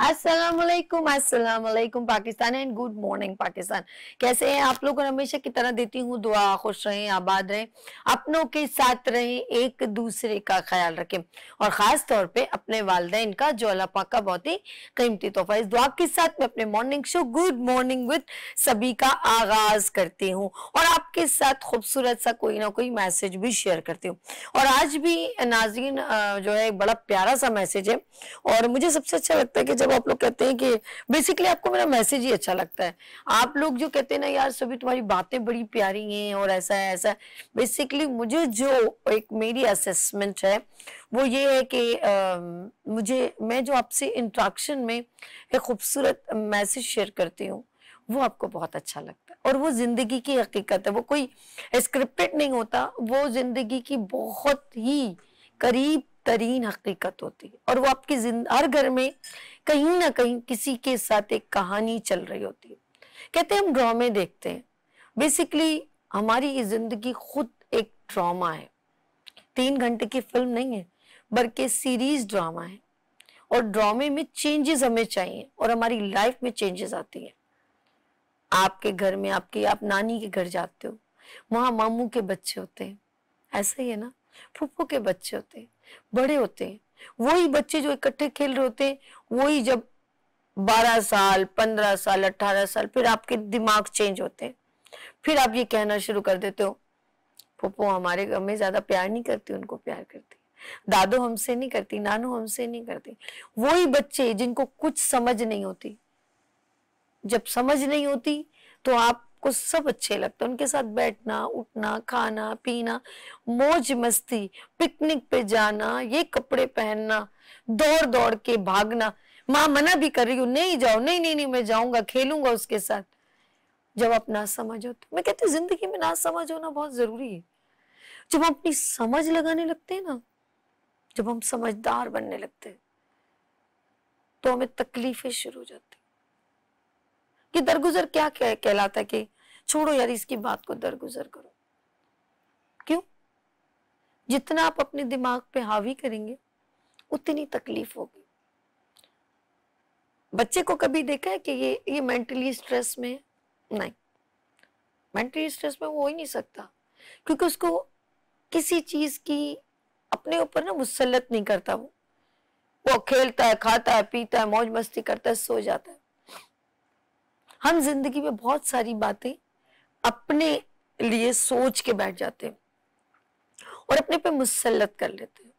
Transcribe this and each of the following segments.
अस्सलाम वालेकुम Pakistan and good morning Pakistan. कैसे हैं आप लोग? और हमेशा की तरह देती हूँ दुआ, खुश रहें, आबाद रहें, अपनों के साथ रहें, एक दूसरे का ख्याल रखें और ख़ास तौर पे अपने वालिदैन का जो अल्लाह पाक का बहुत ही कीमती तोहफा। इस दुआ के साथ मैं अपने morning show good morning with सभी का आगाज करती हूँ और आपके साथ खूबसूरत सा कोई ना कोई मैसेज भी शेयर करती हूँ। और आज भी नाज़रीन जो है एक बड़ा प्यारा सा मैसेज है और मुझे सबसे अच्छा लगता है कि जब आप लोग कहते हैं कि बेसिकली आपको मेरा मैसेज ही अच्छा लगता है। आप लोग जो कहते हैं ना यार सभी तुम्हारी बातें बड़ी प्यारी हैं और ऐसा है ऐसा है, बेसिकली मुझे जो एक मेरी असेसमेंट है वो ये है कि मैं जो आपसे इंट्रैक्शन में एक खूबसूरत मैसेज शेयर करती हूँ वो आपको बहुत अच्छा लगता है और वो जिंदगी की हकीकत है, वो कोई स्क्रिप्टेड नहीं होता, वो जिंदगी की बहुत ही करीब तरीन हकीकत होती है और वो आपकी हर घर में कहीं ना कहीं किसी के साथ एक कहानी चल रही होती है। कहते हैं हम ड्रामे देखते हैं, बेसिकली हमारी ये जिंदगी खुद एक ड्रामा है। 3 घंटे की फिल्म नहीं है बल्कि सीरीज ड्रामा है और ड्रामे में चेंजेस हमें चाहिए और हमारी लाइफ में चेंजेस आती है। आपके घर में आप नानी के घर जाते हो, वहां मामू के बच्चे होते हैं, ऐसा ही है ना, फूफू के बच्चे होते हैं, बड़े होते हैं, वही बच्चे जो इकट्ठे खेल रहे होते हैं, वही जब 12 साल 15 साल 18 साल फिर आपके दिमाग चेंज होते हैं, फिर आप ये कहना शुरू कर देते हो फूफू हमारे घर में ज्यादा प्यार नहीं करती, उनको प्यार करती, दादू हमसे नहीं करती, नानू हमसे नहीं करती। वही बच्चे जिनको कुछ समझ नहीं होती, जब समझ नहीं होती तो आपको सब अच्छे लगते हैं, उनके साथ बैठना उठना खाना पीना मौज मस्ती, पिकनिक पे जाना, ये कपड़े पहनना, दौड़ दौड़ के भागना, माँ मना भी कर रही हूँ नहीं जाओ, नहीं नहीं नहीं मैं जाऊंगा खेलूंगा उसके साथ। जब आप ना समझ होते, मैं कहती हूँ जिंदगी में ना समझ होना बहुत जरूरी है। जब हम अपनी समझ लगाने लगते हैं ना, जब हम समझदार बनने लगते हैं तो हमें तकलीफें शुरू हो जाती। कि दरगुजर क्या कहलाता है कि छोड़ो यार इसकी बात को, दरगुजर करो। क्यों? जितना आप अपने दिमाग पे हावी करेंगे उतनी तकलीफ होगी। बच्चे को कभी देखा है कि ये मेंटली स्ट्रेस में है? नहीं, मेंटली स्ट्रेस में वो हो ही नहीं सकता क्योंकि उसको किसी चीज की अपने ऊपर ना मुसल्लत नहीं करता। वो खेलता है, खाता है, पीता है, मौज मस्ती करता है, सो जाता है। हम जिंदगी में बहुत सारी बातें अपने लिए सोच के बैठ जाते हैं और अपने पे मुसल्लत कर लेते हैं।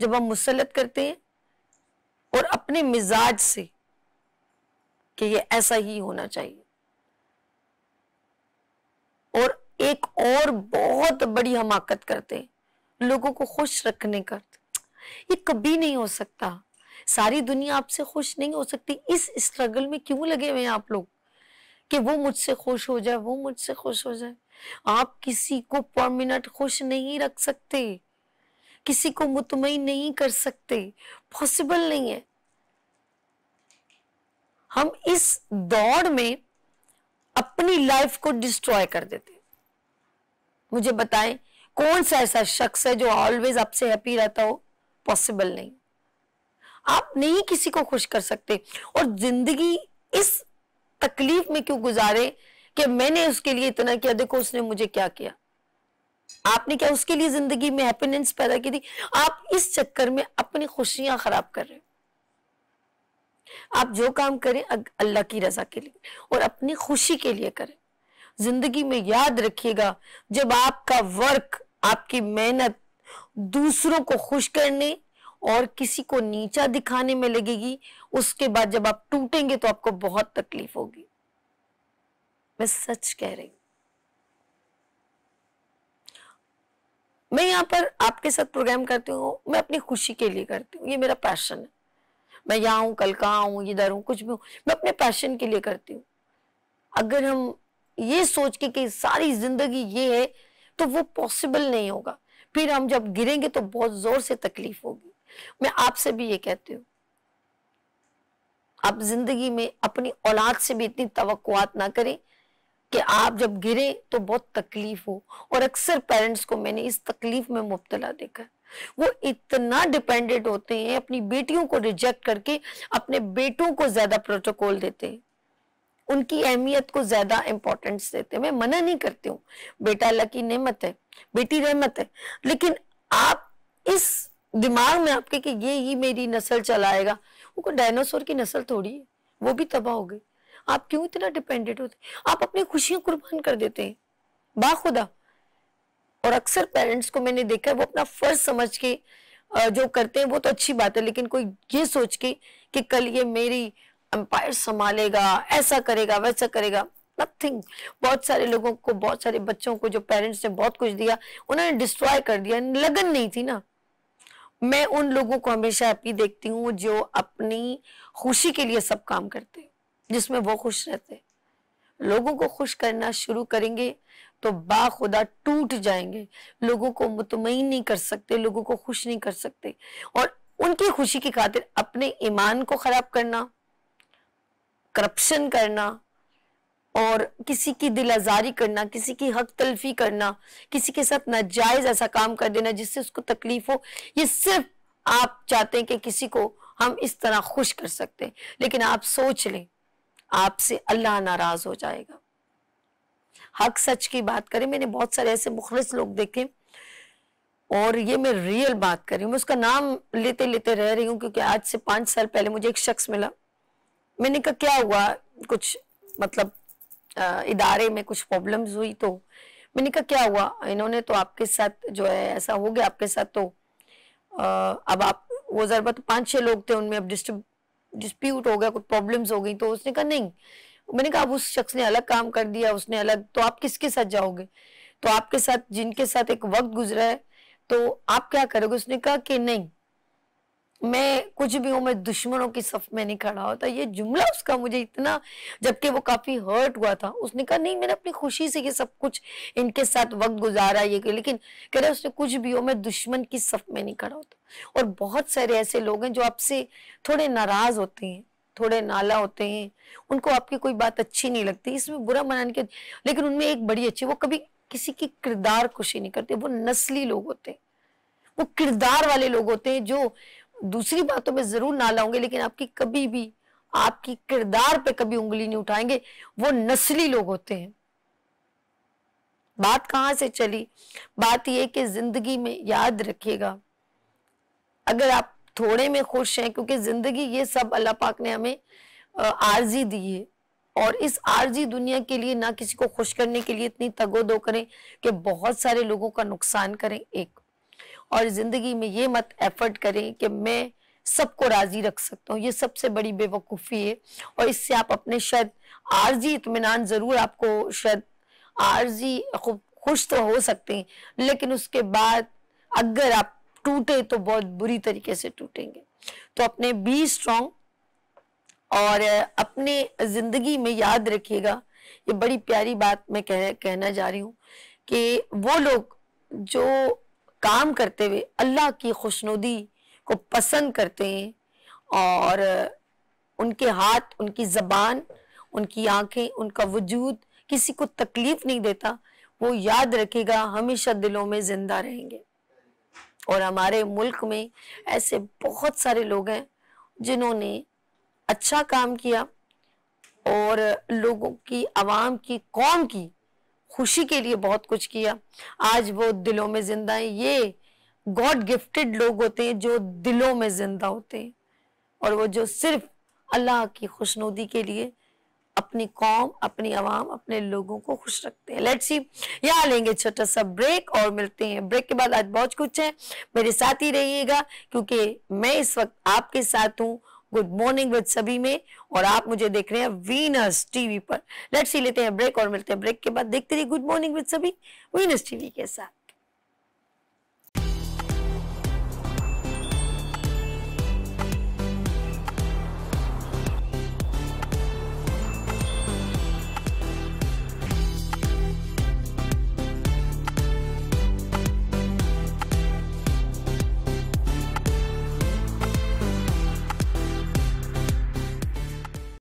जब हम मुसल्लत करते हैं और अपने मिजाज से कि ये ऐसा ही होना चाहिए, और एक और बहुत बड़ी हमाकत करते हैं लोगों को खुश रखने का, ये कभी नहीं हो सकता। सारी दुनिया आपसे खुश नहीं हो सकती। इस स्ट्रगल में क्यों लगे हुए हैं आप लोग कि वो मुझसे खुश हो जाए, वो मुझसे खुश हो जाए। आप किसी को पर मिनट खुश नहीं रख सकते, किसी को मुतमईन नहीं कर सकते, पॉसिबल नहीं है। हम इस दौड़ में अपनी लाइफ को डिस्ट्रॉय कर देते। मुझे बताएं कौन सा ऐसा शख्स है जो ऑलवेज आपसे हैप्पी रहता हो? पॉसिबल नहीं। आप नहीं किसी को खुश कर सकते और जिंदगी इस तकलीफ में क्यों गुजारे कि मैंने उसके लिए इतना किया, देखो उसने मुझे क्या किया। आपने क्या उसके लिए जिंदगी में हैप्पीनेस पैदा की थी? आप इस चक्कर में अपनी खुशियां खराब कर रहे हो। आप जो काम करें अल्लाह की रजा के लिए और अपनी खुशी के लिए करें। जिंदगी में याद रखिएगा, जब आपका वर्क, आपकी मेहनत दूसरों को खुश करने और किसी को नीचा दिखाने में लगेगी, उसके बाद जब आप टूटेंगे तो आपको बहुत तकलीफ होगी। मैं सच कह रही हूं। मैं यहाँ पर आपके साथ प्रोग्राम करती हूँ, मैं अपनी खुशी के लिए करती हूँ, ये मेरा पैशन है। मैं यहाँ हूँ, कल कहाँ हूँ, इधर हूँ, कुछ भी हूँ, मैं अपने पैशन के लिए करती हूँ। अगर हम ये सोच के कि सारी जिंदगी ये है तो वो पॉसिबल नहीं होगा। फिर हम जब गिरेंगे तो बहुत जोर से तकलीफ होगी। मैं आपसे भी ये कहती हूँ, आप जिंदगी में अपनी औलाद से भी इतनी तवक्कुआत ना करें कि आप जब गिरे तो बहुत तकलीफ हो। और अक्सर पेरेंट्स को मैंने इस तकलीफ में मुब्तला देखा है। वो इतना डिपेंडेंट होते हैं, अपनी बेटियों को रिजेक्ट करके अपने बेटों को ज्यादा प्रोटोकॉल देते हैं, उनकी अहमियत को ज्यादा इंपॉर्टेंस देते हैं। मैं मना नहीं करती हूँ, बेटा अल्लाह की नेमत है, बेटी रहमत है, लेकिन आप इस दिमाग में आपके कि ये ही मेरी नस्ल चलाएगा, वो कोई डायनासोर की नस्ल थोड़ी है, वो भी तबाह हो गई। आप क्यों इतना डिपेंडेंट होते, आप अपनी खुशियां कुर्बान कर देते हैं बाखुदा। और अक्सर पेरेंट्स को मैंने देखा है वो अपना फर्ज समझ के जो करते हैं वो तो अच्छी बात है, लेकिन कोई ये सोच के कि कल ये मेरी एम्पायर संभालेगा, ऐसा करेगा वैसा करेगा, नथिंग। बहुत सारे लोगों को, बहुत सारे बच्चों को जो पेरेंट्स ने बहुत कुछ दिया उन्होंने डिस्ट्रॉय कर दिया, लगन नहीं थी ना। मैं उन लोगों को हमेशा हैप्पी देखती हूँ जो अपनी खुशी के लिए सब काम करते हैं, जिसमें वो खुश रहते हैं। लोगों को खुश करना शुरू करेंगे तो बाखुदा टूट जाएंगे, लोगों को मुतमईन नहीं कर सकते, लोगों को खुश नहीं कर सकते, और उनकी खुशी की खातिर अपने ईमान को खराब करना, करप्शन करना और किसी की दिल आजारी करना, किसी की हक तलफी करना, किसी के साथ नाजायज ऐसा काम कर देना जिससे उसको तकलीफ हो, ये सिर्फ आप चाहते हैं कि किसी को हम इस तरह खुश कर सकते हैं। लेकिन आप सोच लें, आपसे अल्लाह नाराज हो जाएगा। हक सच की बात करें, मैंने बहुत सारे ऐसे मुखलिस लोग देखे, और ये मैं रियल बात कर रही हूँ, मैं उसका नाम लेते लेते रह रही हूँ क्योंकि आज से 5 साल पहले मुझे एक शख्स मिला। मैंने कहा क्या हुआ, कुछ मतलब इदारे में कुछ प्रॉब्लम्स हुई, तो मैंने कहा क्या हुआ, इन्होंने तो आपके साथ जो है ऐसा हो गया आपके साथ, तो अब आप वो जरा तो 5-6 लोग थे, उनमें अब डिस्प्यूट हो गया, कुछ प्रॉब्लम्स हो गई। तो उसने कहा नहीं, मैंने कहा अब उस शख्स ने अलग काम कर दिया, उसने अलग, तो आप किसके साथ जाओगे, तो आपके साथ जिनके साथ एक वक्त गुजरा है तो आप क्या करोगे। उसने कहा कि नहीं, मैं कुछ भी हूं, मैं दुश्मनों की सफ में नहीं खड़ा होता। ये जुमला उसका मुझे इतना, जबकि वो काफी हर्ट हुआ था, उसने कहा नहीं, मैंने अपनी खुशी से ये सब कुछ इनके साथ वक्त गुजारा ये, लेकिन कह रहा उसने कुछ भी हो, मैं दुश्मन की सफ में नहीं खड़ा होता। और बहुत सारे ऐसे लोग हैं जो आपसे थोड़े नाराज होते हैं, थोड़े नाला होते हैं, उनको आपकी कोई बात अच्छी नहीं लगती, इसमें बुरा मनाने के, लेकिन उनमें एक बड़ी अच्छी, वो कभी किसी की किरदार खुशी नहीं करते, वो नस्ली लोग होते हैं, वो किरदार वाले लोग होते हैं जो दूसरी बातों में जरूर नाला होंगे लेकिन आपकी कभी भी आपकी किरदार पे कभी उंगली नहीं उठाएंगे, वो नस्ली लोग होते हैं। बात कहां से चली, बात यह कि जिंदगी में याद रखिएगा, अगर आप थोड़े में खुश हैं, क्योंकि जिंदगी ये सब अल्लाह पाक ने हमें आर्जी दी है, और इस आर्जी दुनिया के लिए ना किसी को खुश करने के लिए इतनी तगोदो करें कि बहुत सारे लोगों का नुकसान करें एक, और जिंदगी में ये मत एफर्ट करें कि मैं सबको राजी रख सकता हूँ, ये सबसे बड़ी बेवकूफ़ी है। और इससे आप अपने शायद आर्जी इत्मीनान, जरूर आपको शायद आर्जी खुश तो हो सकते हैं, लेकिन उसके बाद अगर आप टूटे तो बहुत बुरी तरीके से टूटेंगे। तो अपने बी स्ट्रॉन्ग, और अपने जिंदगी में याद रखिएगा, ये बड़ी प्यारी बात मैं कहना जा रही हूँ कि वो लोग जो काम करते हुए अल्लाह की खुशनुदी को पसंद करते हैं, और उनके हाथ, उनकी जबान, उनकी आंखें, उनका वजूद किसी को तकलीफ नहीं देता, वो याद रखेगा हमेशा दिलों में जिंदा रहेंगे। और हमारे मुल्क में ऐसे बहुत सारे लोग हैं जिन्होंने अच्छा काम किया और लोगों की, आवाम की, कौम की खुशी के लिए बहुत कुछ किया, आज वो दिलों में जिंदा है। ये गॉड गिफ्टेड लोग होते हैं जो दिलों में जिंदा होते हैं, और वो जो सिर्फ अल्लाह की खुशनुदी के लिए अपनी कौम, अपनी आवाम, अपने लोगों को खुश रखते हैं। लेट्स सी, यहाँ लेंगे छोटा सा ब्रेक और मिलते हैं ब्रेक के बाद। आज बहुत कुछ है, मेरे साथ ही रहिएगा क्योंकि मैं इस वक्त आपके साथ हूँ गुड मॉर्निंग विद सभी में, और आप मुझे देख रहे हैं वीनस टीवी पर। लेट्स सी, लेते हैं ब्रेक और मिलते हैं ब्रेक के बाद। देखते रहिए गुड मॉर्निंग विद सभी वीनस टीवी के साथ।